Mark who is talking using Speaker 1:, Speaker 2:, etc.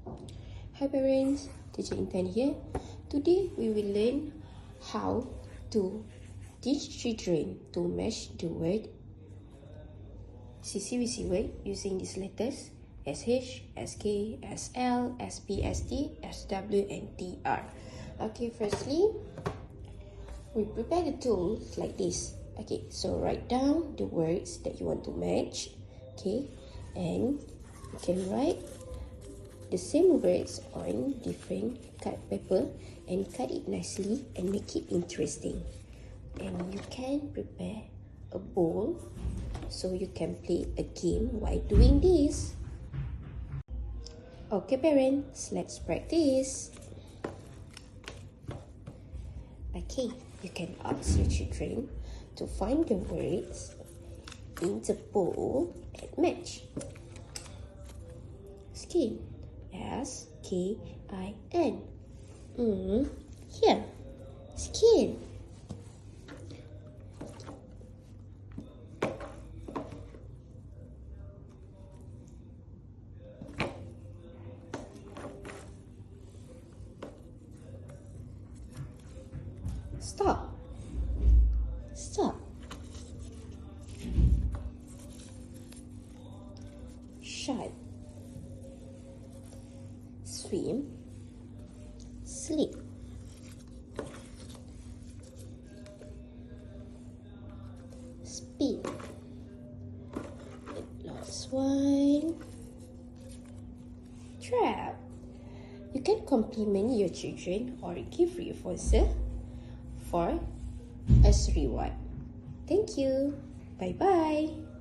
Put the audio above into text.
Speaker 1: Hi parents, teacher Intan here. Today we will learn how to teach children to match the word ccvc word using these letters SH, SK, SL, SP, ST, SW and TR. Okay, firstly, we prepare the tools like this. Okay, so write down the words that you want to match. Okay, and you can write the same words on different cut paper and cut it nicely and make it interesting. And you can prepare a bowl so you can play a game while doing this. Okay parents, let's practice. Okay, you can ask your children to find the words in the bowl and match. Skin, S-K-I-N. Here, skin. Stop. Stop. Shut. Swim. Sleep. Spin. And last one. Trap. You can compliment your children or give references for as reward. Thank you. Bye-bye.